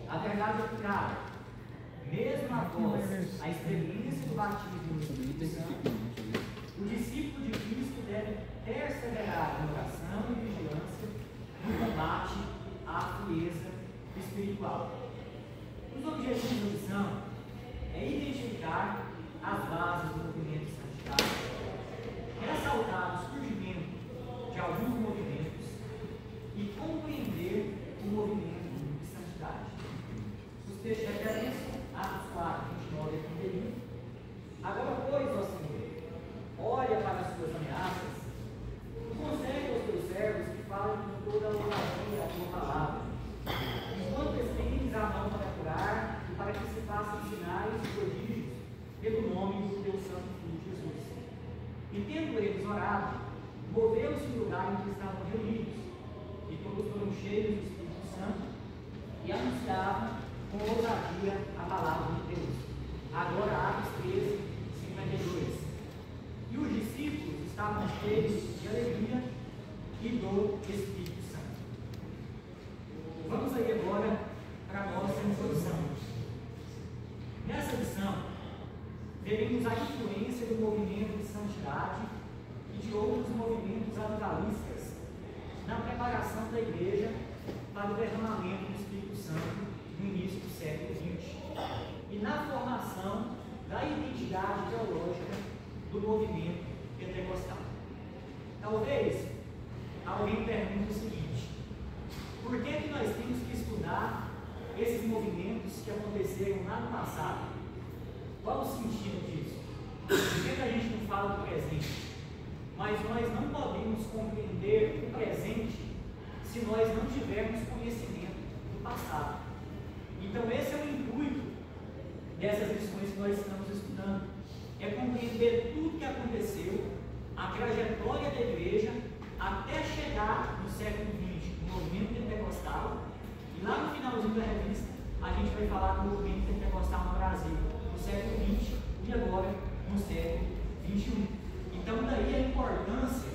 A verdade é que, mesmo após a experiência do batismo no Espírito Santo, o discípulo de Cristo deve perseverar em oração e vigilância no combate à frieza espiritual. Os objetivos da missão é identificar as bases do movimento de santidade, ressaltar o surgimento de alguns movimentos e compreender o movimento de santidade. Os textos de referência, Atos 4, 29 e 31. Agora, pois, ó Senhor, olha para as tuas ameaças e concede aos teus servos que falem com toda a ousadia a tua palavra, enquanto estendes a mão para curar e para que se façam sinais e prodígios pelo nome do teu santo filho Jesus. E tendo eles orado, moveu-se o lugar em que estavam reunidos, e todos foram cheios do Espírito Santo e anunciavam com ousadia a palavra de Deus. Agora, Atos 13, 52. E os discípulos estavam cheios de alegria e do Espírito Santo. Vamos aí agora para a nossa introdução. Nessa lição, veremos a influência do movimento de santidade e de outros movimentos avivalistas na preparação da igreja para o derramamento do Espírito Santo no início do século XX e na formação da identidade teológica do movimento pentecostal. Talvez alguém pergunte o seguinte: por que nós temos que estudar esses movimentos que aconteceram lá no passado? Qual o sentido disso? Por que a gente não fala do presente? Mas nós não podemos compreender o presente se nós não tivermos conhecimento do passado. Então esse é o intuito dessas lições que nós estamos estudando, é compreender tudo o que aconteceu, a trajetória da igreja até chegar no século XX, no movimento pentecostal, e lá no finalzinho da revista a gente vai falar do movimento pentecostal no Brasil, no século XX e agora no século XXI. Então daí a importância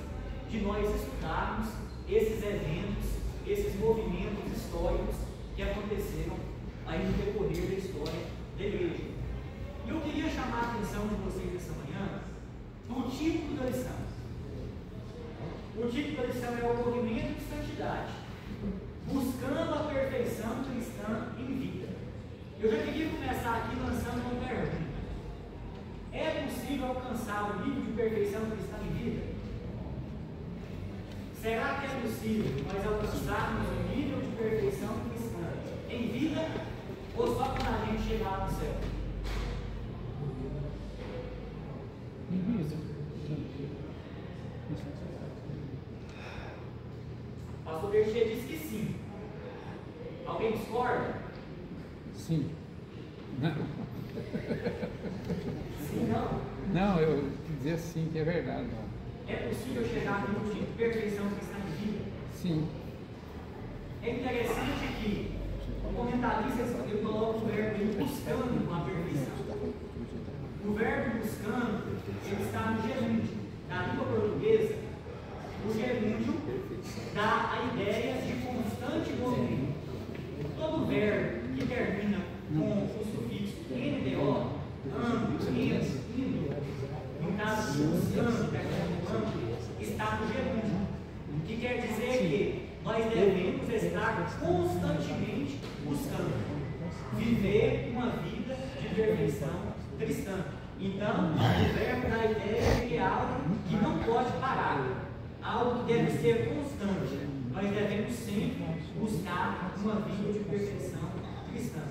de nós estudarmos esses eventos, esses movimentos históricos que aconteceram aí no decorrer da história da igreja. E eu queria chamar a atenção de vocês essa manhã no título da lição. O título da lição é o movimento de santidade, buscando a perfeição cristã em vida. Eu já queria começar aqui lançando uma pergunta: é possível alcançar o nível de perfeição cristã em vida? Será que é possível nós alcançarmos o nível de perfeição cristã em vida, ou só quando a gente chegar no céu? Pastor Berger disse que sim. Alguém discorda? Sim. Não. Sim, não? Não, eu quis dizer sim, que é verdade. É possível chegar no nível de perfeição cristã em vida? Sim. É interessante que o comentarista ele coloca o verbo buscando a perfeição. O verbo buscando, ele está no gerúndio. Na língua portuguesa, o gerúndio dá a ideia de constante movimento. Todo verbo que termina com o sufixo NDO, ando, indo, no caso buscando, está no gerúndio, que quer dizer que nós devemos estar constantemente buscando viver uma vida de perfeição cristã. Então, o verbo dá a ideia de algo que não pode parar, algo que deve ser constante. Nós devemos sempre buscar uma vida de perfeição cristã.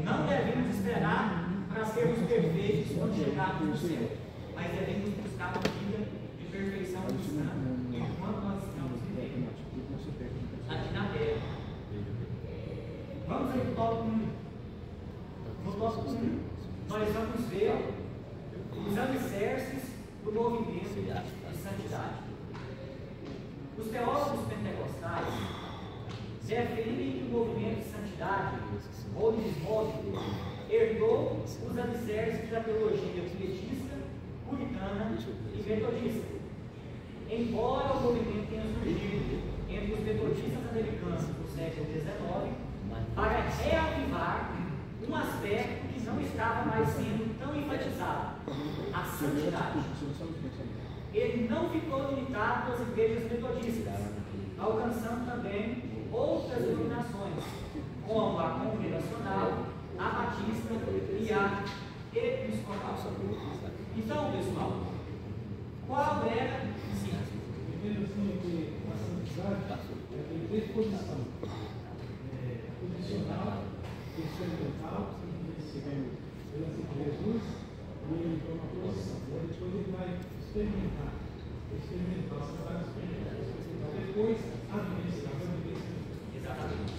Não devemos esperar para sermos perfeitos quando chegarmos no céu, mas devemos buscar uma vida de perfeição cristã enquanto nós estamos vivendo aqui na terra. Vamos aí para o tópico 1. No tópico 1, nós vamos ver os alicerces do movimento de santidade. Os teólogos pentecostais defendem que o movimento de santidade, ou Lismóvel, herdou os alicerces da teologia pietista, puritana e metodista. Embora o movimento tenha surgido entre os metodistas americanos do século XIX, para um aspecto que não estava mais sendo tão enfatizado: a santidade. Ele não ficou limitado às igrejas metodistas, alcançando também outras denominações, como a Congregacional, a Batista e a Episcopal. Então, pessoal, qual era? Sim. Primeiro, assim, que a santidade tem três posições: posicional, experimental, Jesus, e ele toma posição. Depois ele vai experimentar. Você vai experimentar. Depois, a vivencial. Exatamente.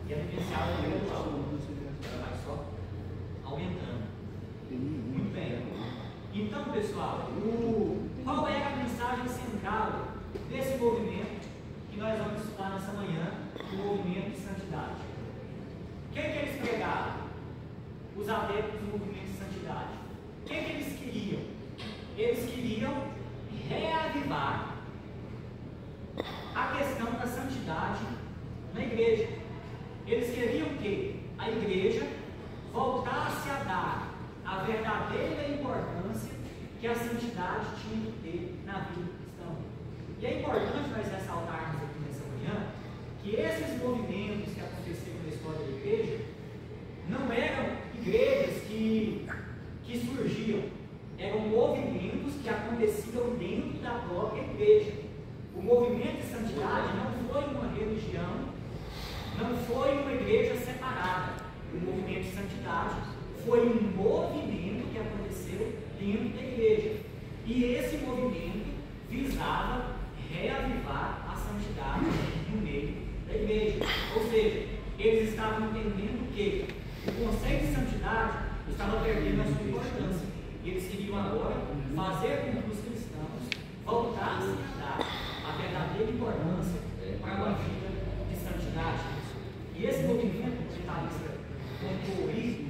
E a vivencial é gradual. Ela vai só aumentando. Muito bem. Então, pessoal, qual é a mensagem central desse movimento que nós vamos estudar nessa manhã, o movimento de santidade? O que eles pregavam? Os adeptos do movimento de santidade. O que eles queriam? Eles queriam reavivar a questão da santidade na igreja. Eles queriam que a igreja voltasse a dar a verdadeira importância que a santidade tinha que ter na vida cristã. E é importante nós ressaltarmos aqui nessa manhã que esses movimentos que aconteceram na história da igreja não eram igrejas que surgiam, eram movimentos que aconteciam dentro da própria igreja. O movimento de santidade não foi uma religião, não foi uma igreja separada. O movimento de santidade foi um movimento que aconteceu dentro da igreja. E esse movimento visava reavivar a santidade no meio da igreja. Ou seja, eles estavam entendendo que o conceito de santidade estava perdendo a sua importância. E eles queriam agora fazer com que os cristãos voltassem a dar a verdadeira importância para uma vida de santidade. E esse movimento comentarista concluí,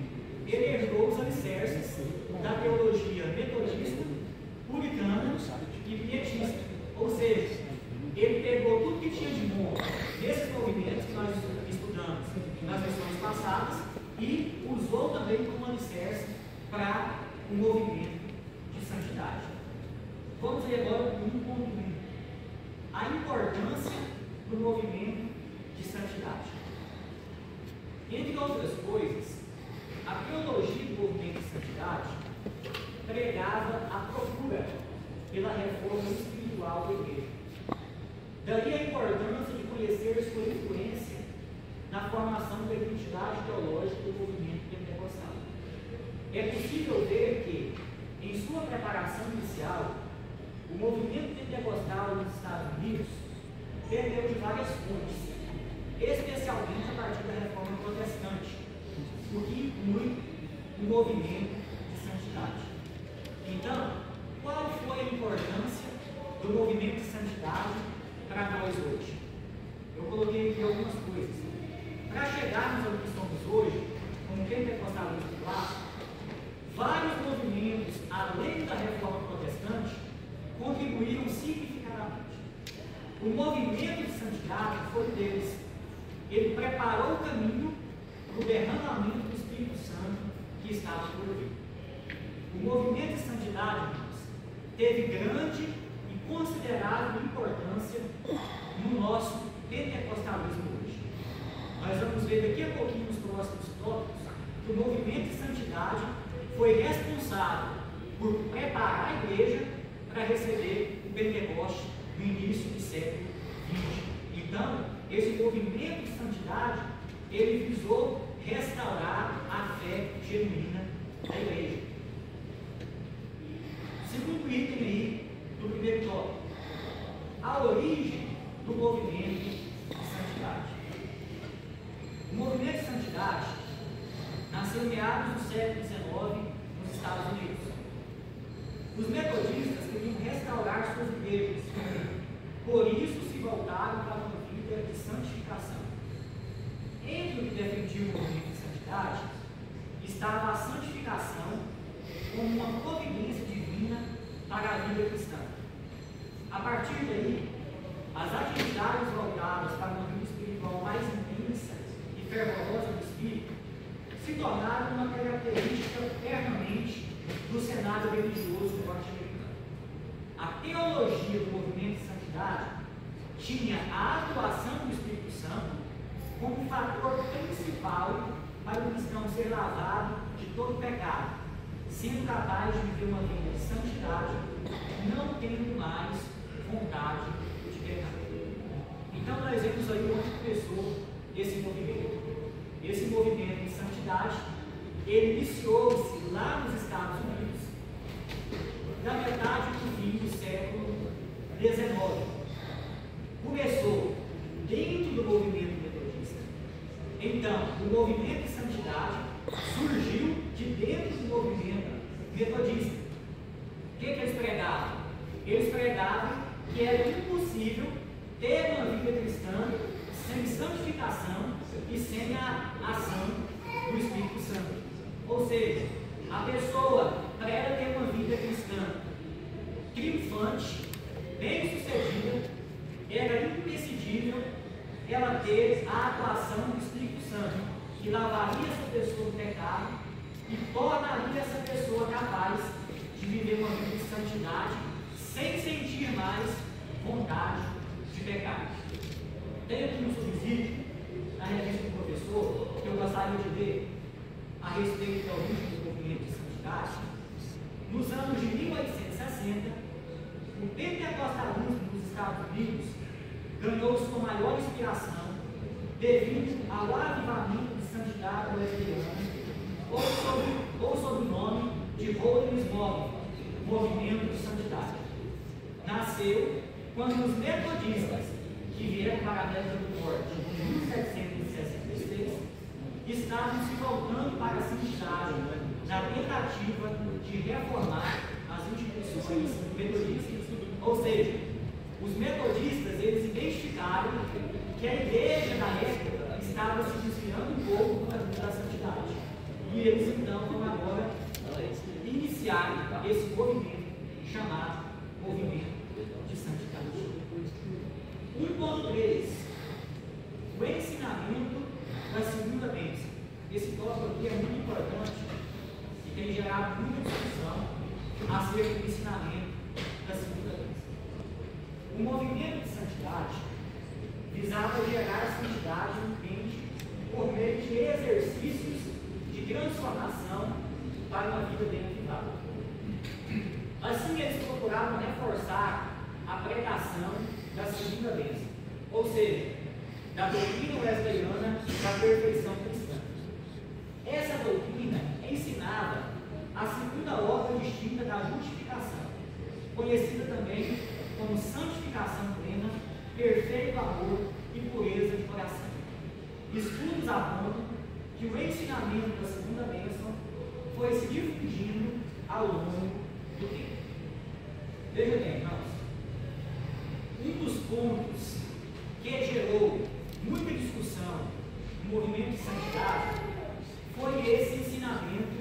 ele herdou os alicerces da teologia metodista, puritana e pietista. Ou seja, ele pegou tudo que tinha de bom nesses movimentos que nós estudamos nas lições passadas e usou também como alicerce para o movimento de santidade. Vamos ver agora o 1.1. A importância do movimento de santidade. Entre outras coisas, a teologia do movimento de santidade pregava a procura pela reforma espiritual da igreja. Daí a importância de conhecer sua influência na formação da identidade teológica do movimento pentecostal. É possível ver que, em sua preparação inicial, o movimento pentecostal nos Estados Unidos bebeu de várias fontes, especialmente a partir da reforma protestante, o que inclui o movimento de santidade. Então, qual foi a importância do movimento de santidade para nós hoje? Eu coloquei aqui algumas coisas. Para chegarmos ao que somos hoje, como pentecostalismo clássico, vários movimentos, além da reforma protestante, contribuíram significativamente. O movimento de santidade foi deles. Ele preparou o caminho para o derramamento do Espírito Santo que estava por vir. O movimento de santidade, irmãos, teve grande e considerável importância no nosso pentecostalismo hoje. Nós vamos ver daqui a pouquinho nos próximos tópicos que o movimento de santidade foi responsável por preparar a igreja para receber o Pentecoste no início do século XX. Então, esse movimento de santidade, ele visou restaurar a fé genuína da igreja. Segundo item aí do primeiro tópico, a origem do movimento de santidade. O movimento de santidade nasceu em meados do século XIX nos Estados Unidos. Os metodistas queriam restaurar suas igrejas, por isso se voltaram para uma vida de santificação. Entre o que defendia o movimento de santidade estava a santificação como uma providência divina para a vida cristã. A partir daí, as atividades voltadas para uma vida espiritual mais intensa e fervorosa do Espírito se tornaram nada religioso norte-americano. A teologia do movimento de santidade tinha a atuação do Espírito Santo como fator principal para o cristão ser lavado de todo pecado, sendo capaz de viver uma vida de santidade, não tendo mais vontade de pecar. Então nós vemos aí onde começou esse movimento. Esse movimento de santidade, ele iniciou-se lá nos Estados Unidos, na metade do fim do século XIX. Começou dentro do movimento metodista. Então, o movimento de santidade surgiu de dentro do movimento metodista. O que eles pregavam? Eles pregavam que era impossível ter uma vida cristã sem santificação e sem a ação do Espírito Santo. Ou seja, a pessoa, para ela ter uma vida cristã triunfante, bem-sucedida, era imprescindível ela ter a atuação do Espírito Santo, que lavaria essa pessoa do pecado e tornaria essa pessoa capaz de viver uma vida de santidade sem sentir mais vontade de pecar. Tem aqui um subsídio na revista do professor que eu gostaria de ler a respeito da origem do movimento de santidade. Nos anos de 1860, o pentecostalismo dos Estados Unidos ganhou sua maior inspiração devido ao avivamento de santidade wesleyana, ou sob o nome de Holiness Movimento de Santidade. Nasceu quando os metodistas, que vieram para a América do Norte em 1766, estavam se voltando para a santidade na tentativa de reformar as instituições metodistas. Ou seja, os metodistas, eles identificaram que a igreja da época estava se desviando um pouco do caminho da santidade. E eles então vão agora iniciar esse movimento chamado movimento de santidade. 1.3, o ensinamento da segunda bênção. Esse tópico aqui é muito importante e tem gerado muita discussão acerca do ensinamento da segunda bênção. O movimento de santidade visava gerar santidade no crente por meio de exercícios de transformação para uma vida bem-aventurada. Assim, eles procuravam reforçar a pregação da segunda bênção, ou seja, da doutrina wesleyana da perfeição cristã. Essa doutrina ensinava a segunda obra distinta da justificação, conhecida também como santificação plena, perfeito amor e pureza de coração. Estudos apontam que o ensinamento da segunda bênção foi se difundindo ao longo do tempo. Veja bem, irmãos, um dos pontos que gerou muita discussão no movimento de santidade foi esse ensinamento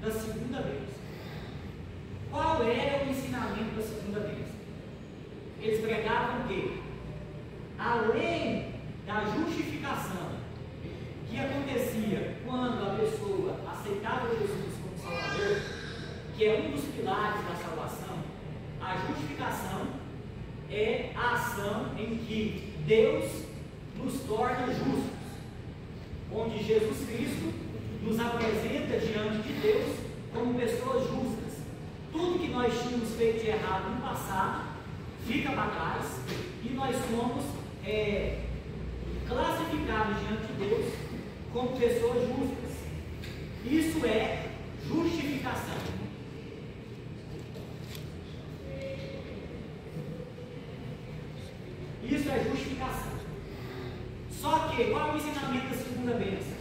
da segunda bênção. Qual era o ensinamento da segunda bênção? Eles pregavam que, além da justificação que acontecia quando a pessoa aceitava Jesus como Salvador, que é um dos pilares da salvação, a justificação é a ação em que Deus nos torna justos, onde Jesus Cristo nos apresenta diante de Deus como pessoas justas. Tudo que nós tínhamos feito de errado no passado fica para trás e nós somos classificados diante de Deus como pessoas justas. Isso é justificação. Isso é justificação. Só que, qual é o ensinamento da segunda bênção?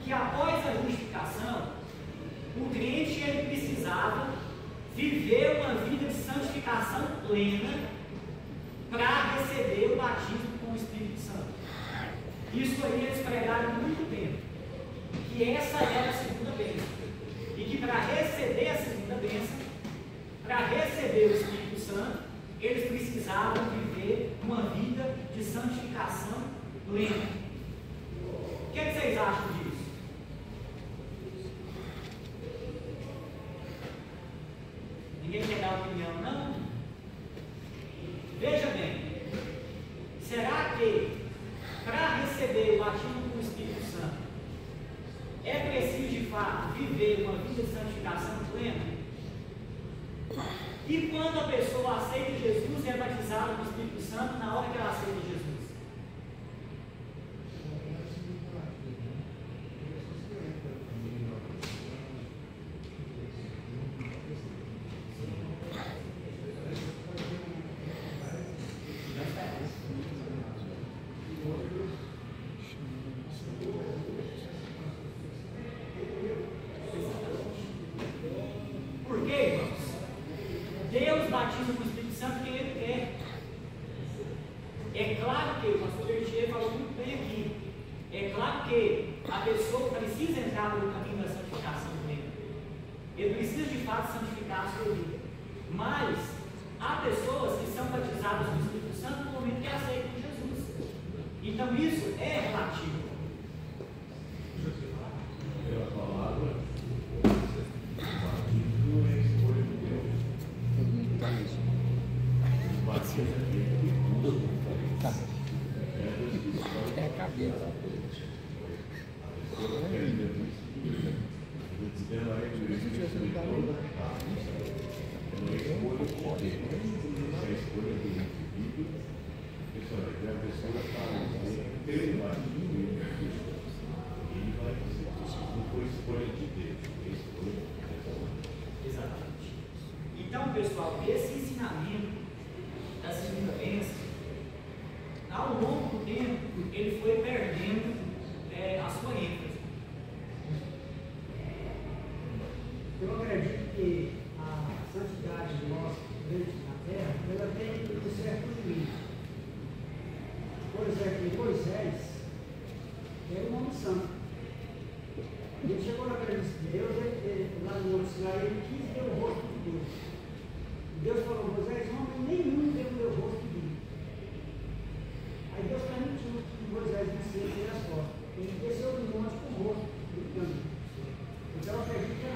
Que após a justificação, o crente ele precisava viver uma vida de santificação plena para receber o batismo com o Espírito Santo. Isso aí eles pregaram há muito tempo, que essa era a segunda bênção, e que para receber a segunda bênção, para receber o Espírito Santo, eles precisavam viver uma vida de santificação plena. O que vocês acham disso? receber o batismo com o Espírito Santo, é preciso de fato viver uma vida de santificação plena? E quando a pessoa aceita Jesus e é batizada com o Espírito Santo, na hora que ela aceita Jesus? Por quê, irmãos? Deus batiza com o Espírito Santo quem Ele quer. É claro que o pastor Bertier falou muito bem aqui. É claro que a pessoa precisa entrar no caminho da santificação dele. Ele precisa de fato santificar a sua vida. Mas há pessoas que são batizadas com o Espírito Santo no momento que aceitam Jesus. Então isso é relativo. É a cabeça. Exatamente. Então, pessoal, esse ensinamento da segunda bênção, ao longo do tempo, ele foi perdendo a sua ênfase. Eu acredito que a santidade do nosso Deus na terra, ela tem um certo limite. Por exemplo, Moisés era um homem santo. Ele chegou na presença de Deus, lá no Monte Sinai, ele quis ver o rosto de Deus. E Deus falou: Moisés, homem nenhum deu o meu rosto de mim. Aí Deus permitiu que Moisés descesse as costas. Ele desceu do monte com o rosto do caminho. Então, eu acredito que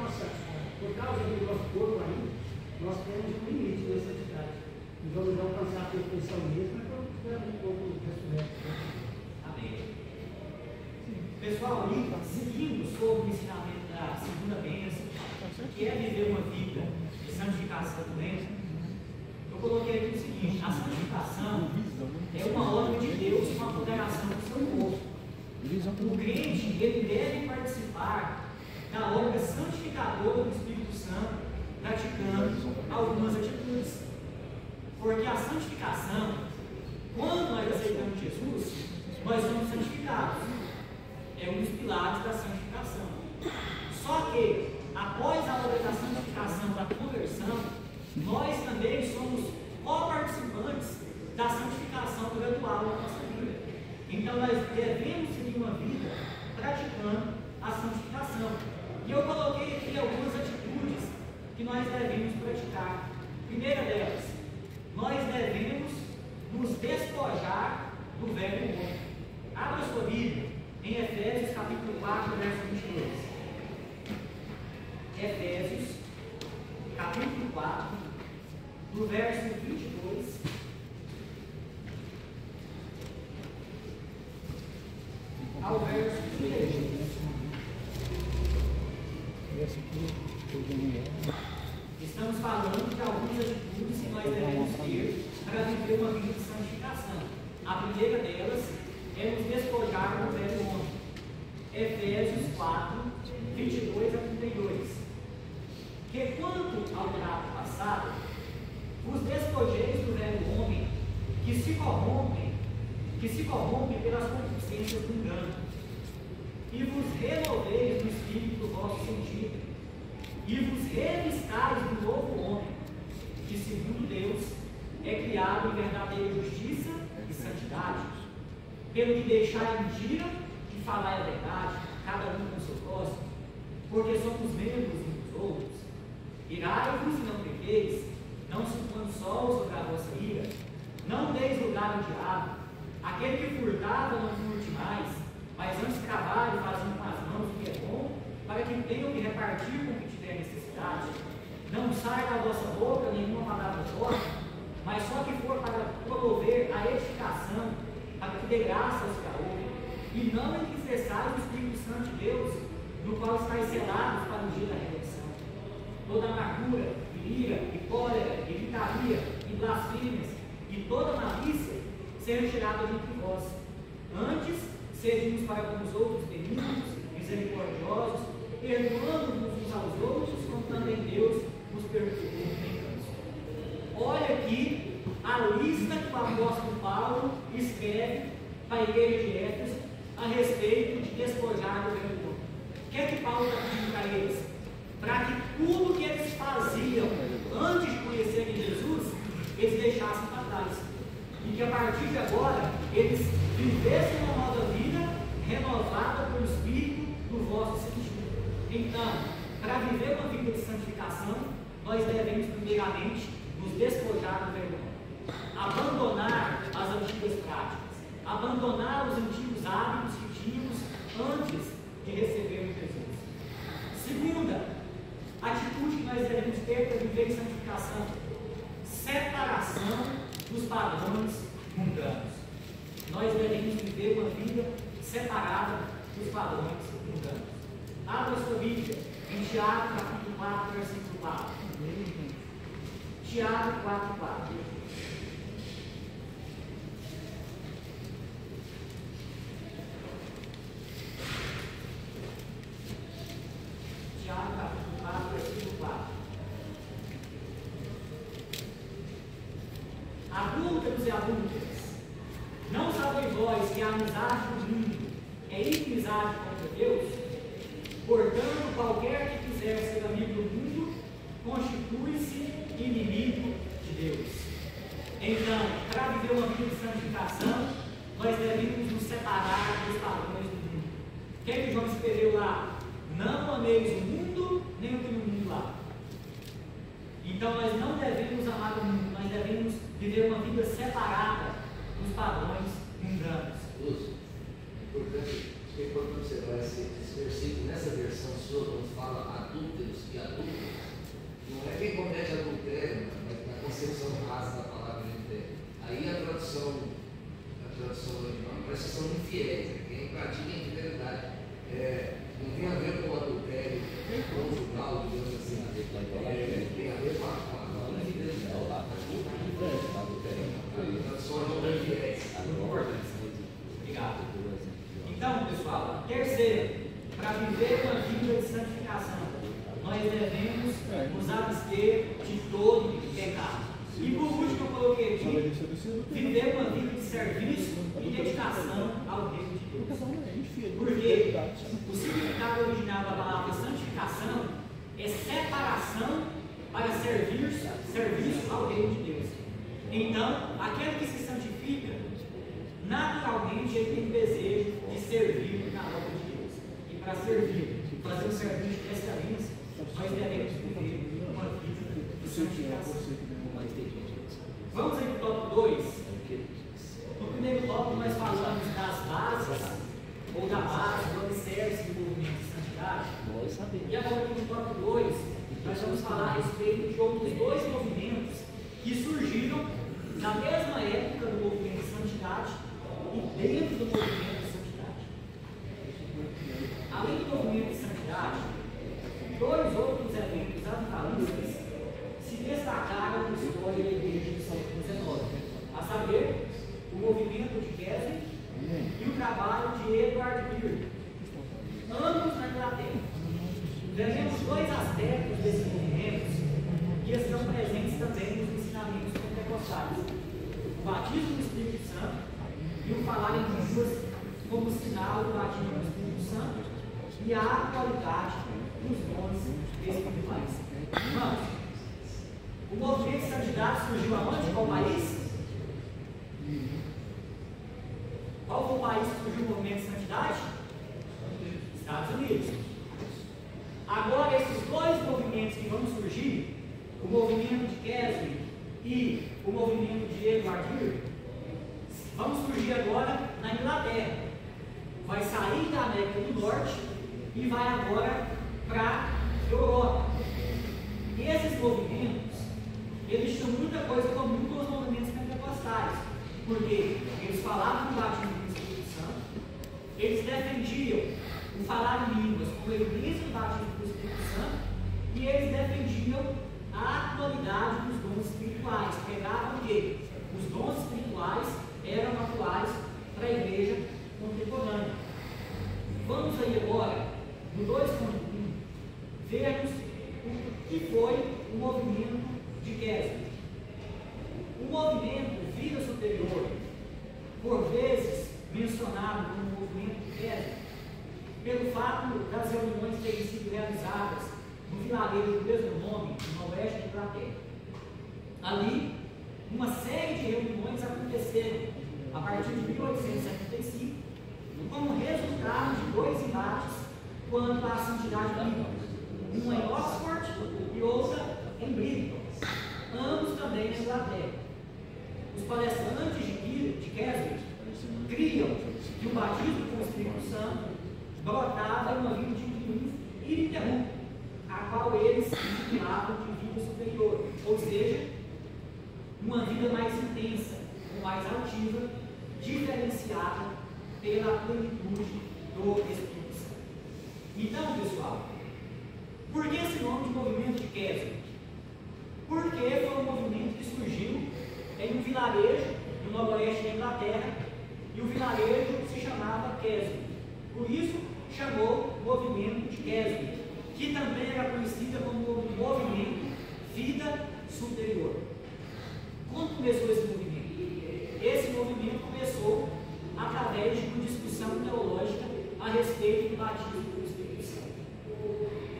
por causa do nosso corpo aí, nós temos um limite nessa santidade. E vamos alcançar a perfeição mesmo, mas quando tivermos um pouco de ressurreição. Amém. Pessoal, ali, seguindo sobre o ensinamento da segunda bênção, que é viver uma vida de santificação plena, eu coloquei aqui o seguinte: a santificação é uma ordem de Deus com a moderação do seu povo. O crente, ele deve participar da obra santificadora do Espírito Santo, praticando algumas atitudes. Porque a santificação, quando nós aceitamos Jesus, nós somos santificados. É um dos pilares da santificação. Só que, após a obra da santificação, da conversão, nós também somos co-participantes da santificação gradual da nossa vida. Então, nós devemos seguir uma vida praticando a santificação. E eu coloquei aqui algumas atitudes que nós devemos praticar. Primeira delas, nós devemos nos despojar do velho homem. Abra sua Bíblia em Efésios capítulo 4, verso 22. Efésios capítulo 4, do verso 22 ao verso 31. Estamos falando de algumas atitudes que nós devemos ter para viver uma vida de santificação. A primeira delas é nos despojar do velho homem. Efésios 4, 22 a 32. Que quanto ao trato passado, vos despojeis do velho homem que se corrompe pelas concupiscências do engano, e vos renoveis no espírito do vosso sentido, e vos revistais do novo homem, que segundo Deus é criado em verdadeira justiça e santidade, pelo que deixar a mentira e falar a verdade, cada um com o seu próximo, porque somos membros uns dos outros. Irai-vos e não pequeis, não se põe sol sobre a vossa ira, não deis lugar ao diabo. Aquele que furtava, não furte mais, mas antes trabalhe fazendo com as mãos o que é bom, para que tenham que repartir com o que tiver necessidade. Não saia da vossa boca nenhuma palavra torta, mas só que for para promover a edificação, para que dê graça aos que a ouvem. e não entristeçais o Espírito Santo de Deus, no qual estáis selados para o dia da redenção. Toda amargura, e ira, e cólera, e gritaria, e blasfêmias, e toda malícia sejam tiradas entre vós. Antes, sejam uns para com os outros benignos, misericordiosos, perdoando-nos uns aos outros, contando em Deus os pecados. Olha aqui a lista que o apóstolo Paulo escreve para a igreja de Éfeso a respeito de despojar do velho homem. O que é que Paulo está pedindo para eles? Para que tudo que eles faziam antes de conhecerem Jesus, eles deixassem para trás. E que a partir de agora, eles vivessem uma nova vida renovada pelo Espírito do vosso sentido. Então, para viver uma vida de santificação, nós devemos primeiramente nos despojar do velho homem, abandonar as antigas práticas, abandonar os antigos hábitos que tínhamos antes de recebermos Jesus. Segunda atitude que nós devemos ter para viver em santificação: separação dos padrões mundanos. Nós devemos viver uma vida separada dos padrões mundanos. Abra sua Bíblia em Tiago capítulo 4, versículo 4. Tiago 4, 4. Tiago capítulo 4, versículo 4. Adúlteros e adúlteras, não sabeis vós que a amizade do mundo é inimizade contra Deus? Portanto, qualquer que quiser ser amigo do mundo, constitui-se inimigo de Deus. Então, para viver uma vida de santificação, nós devemos nos separar dos padrões do mundo. O que é que João escreveu lá? Não ameis o mundo, nem o que no mundo há. Então, nós não devemos amar o mundo, nós devemos viver uma vida separada dos padrões mundanos. É importante observar esse versículo nessa versão sua, quando fala adúlteros e adúlteras. Não é quem comete adultério, na concepção rasa da palavra adultério. Aí a tradução original parece que são infiéis, quem pratica a infidelidade. Não tem a ver com o adultério conjugal, digamos assim. Tem a ver com a infidelidade. A tradução original é infiéis. Obrigado. Então, pessoal, terceiro, para viver uma vida de santificação, nós devemos nos abster de todo pecado. E por último, eu coloquei aqui, viver uma vida de serviço e dedicação ao reino de Deus. Porque o significado original da palavra santificação é separação para serviço ao reino de Deus. Então, aquele que se santifica, naturalmente ele tem desejo de servir na obra de Deus. E para servir, fazer um serviço de excelência, nós devemos viver uma vida de santificação. Vamos aí para o tópico 2. No primeiro tópico nós falamos das bases, ou da base, do alicerce do movimento de santidade. E agora aqui no tópico 2, nós vamos falar a respeito de outros dois movimentos que surgiram na mesma época do movimento de santidade e dentro do movimento de santidade. Além do movimento de santidade, dois outros eventos avivalistas se destacaram na história da igreja de São XIX, a saber, o movimento de Wesley e o trabalho de Edward Beard, ambos na Inglaterra. Veremos dois aspectos desses movimentos que estão presentes também nos ensinamentos pentecostais: o batismo do Espírito Santo e o falar em línguas como sinal do batismo do Espírito Santo e a atualidade dos dons espirituais. Irmãos, o movimento de santidade surgiu aonde? Qual país? Qual foi o país que surgiu o movimento de santidade? Estados Unidos. Agora, esses dois movimentos que vão surgir, o movimento de Wesley e o movimento de Edward Beard, vão surgir agora na Inglaterra. Vai sair da América do Norte e vai agora para a Europa. E esses movimentos, eles tinham muita coisa comum com os movimentos pentecostais, porque eles falavam do batismo do Espírito Santo, eles defendiam o falar em línguas como evidência do batismo do Espírito Santo, e eles defendiam a atualidade dos dons espirituais. Pegavam que os dons espirituais eram atuais para a igreja contemporânea. Vamos aí agora, no 2.1, vermos o que foi o movimento de Keswick. O movimento Vida Superior, por vezes mencionado como movimento de Keswick, pelo fato das reuniões terem sido realizadas no vilarejo do mesmo nome, no oeste da Inglaterra. Ali, uma série de reuniões aconteceram a partir de 1875, como resultado de dois embates quanto à santidade bíblica, uma em Oxford e outra em Brighton, ambos também na Inglaterra. Os palestrantes de Keswick criam que o batismo com o Espírito Santo brotava em uma vida de triunfo ininterrupto, a qual eles chamavam de vida superior, ou seja, uma vida mais intensa, ou mais altiva, diferenciada pela plenitude do Espírito Santo. Então, pessoal, por que esse nome de movimento de Keswick? Porque foi um movimento que surgiu em um vilarejo no noroeste da Inglaterra, e o vilarejo se chamava Keswick. Por isso, chamou movimento de Keswick, que também era conhecida como movimento Vida Superior. Quando começou esse movimento? Esse movimento começou através de uma discussão teológica a respeito do batismo do Espírito Santo.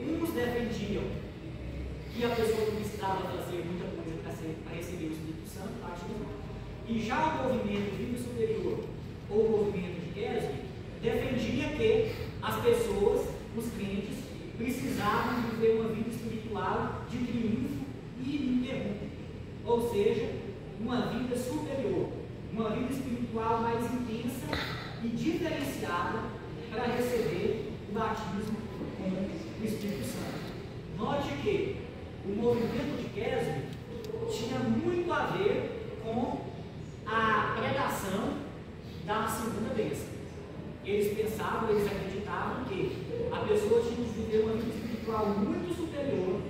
Uns defendiam que a pessoa não precisava fazer muita coisa para receber o Espírito Santo, batismo, e já o movimento Vida Superior, ou o movimento de Keswick, defendia que as pessoas, os crentes, precisavam viver uma vida espiritual de triunfo ininterrupto, ou seja, uma vida superior, uma vida espiritual mais intensa e diferenciada para receber o batismo com o Espírito Santo. Note que o movimento de Keswick tinha muito a ver com a pregação da segunda bênção. Eles pensavam, eles acreditavam que a pessoa tinha que viver uma vida espiritual muito superior,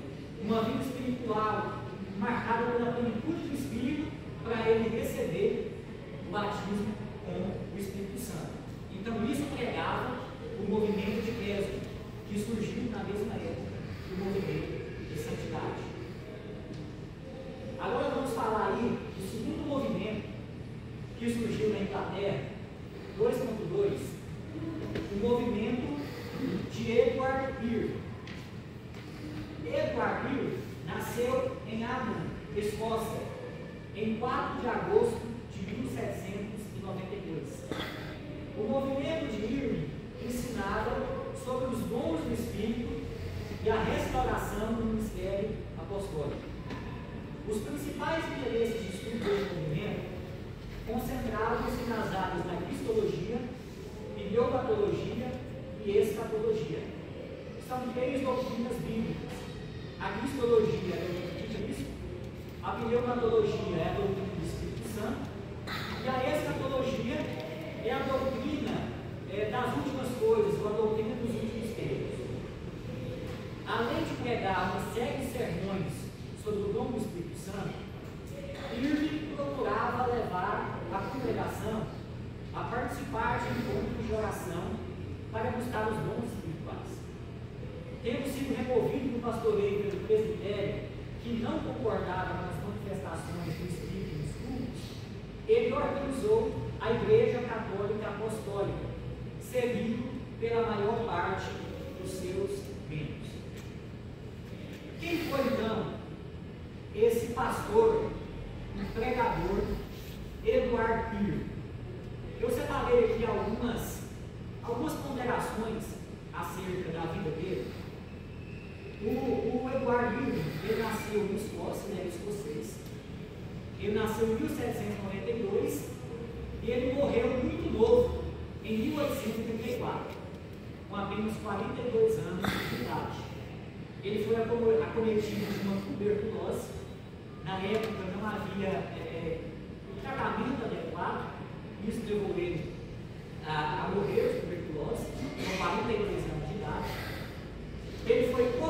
uma vida espiritual marcada pela plenitude do Espírito, para ele receber o batismo com o Espírito Santo. Então, isso pregava o movimento de Keswick, que surgiu na mesma época do movimento de santidade. Agora vamos falar aí do segundo movimento que surgiu na Inglaterra, 2.2, o movimento de Edward Irving. Edward Irving nasceu em Aberdeen, Escócia, em 4 de agosto de 1792. O movimento de Irving ensinava sobre os dons do Espírito e a restauração do ministério apostólico. Os principais interesses de estudo desse movimento concentravam-se nas áreas da cristologia, pneumatologia e escatologia. São 3 doutrinas bíblicas. A cristologia é a doutrina de Cristo, a pneumatologia é a doutrina do Espírito Santo, e a escatologia é a doutrina das últimas coisas, ou a doutrina dos últimos tempos. Além de pregar uma série de sermões sobre o dom do Espírito Santo, Irving procurava levar a congregação a participar de encontros de oração para buscar os dons espirituais. Tendo sido removido do pastoreio pelo presbitério, que não concordava com as manifestações do Espírito nos cultos, ele organizou a Igreja Católica Apostólica, seguido pela maior parte dos seus membros. Quem foi então esse pastor, um pregador, Edward Irving? Eu separei aqui algumas ponderações acerca da vida dele. O Edward Irving, ele nasceu em Escócia, ele é escocês. Ele nasceu em 1792 e ele morreu muito novo, em 1834, com apenas 42 anos de idade. Ele foi acometido de uma tuberculose. Na época não havia tratamento adequado, isso levou ele a morrer de tuberculose.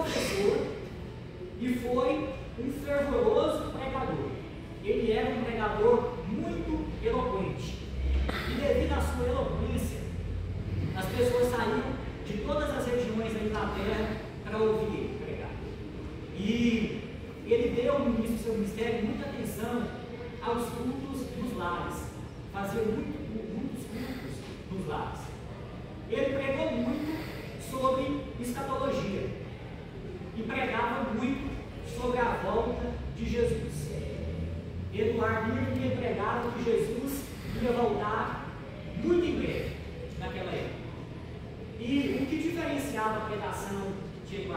professor e foi um fervoroso pregador. Ele era um pregador muito eloquente. E devido à sua eloquência, as pessoas saíram de todas as regiões da Inglaterra para ouvir ele pregar. E ele deu no início do seu ministério muita atenção aos cultos dos lares. Fazia muitos cultos nos lares. Ele pregou muito sobre escatologia e pregava muito sobre a volta de Jesus. Eduardo Newton pregava que Jesus ia voltar muito em breve naquela época. E o que diferenciava a pregação de Eduardo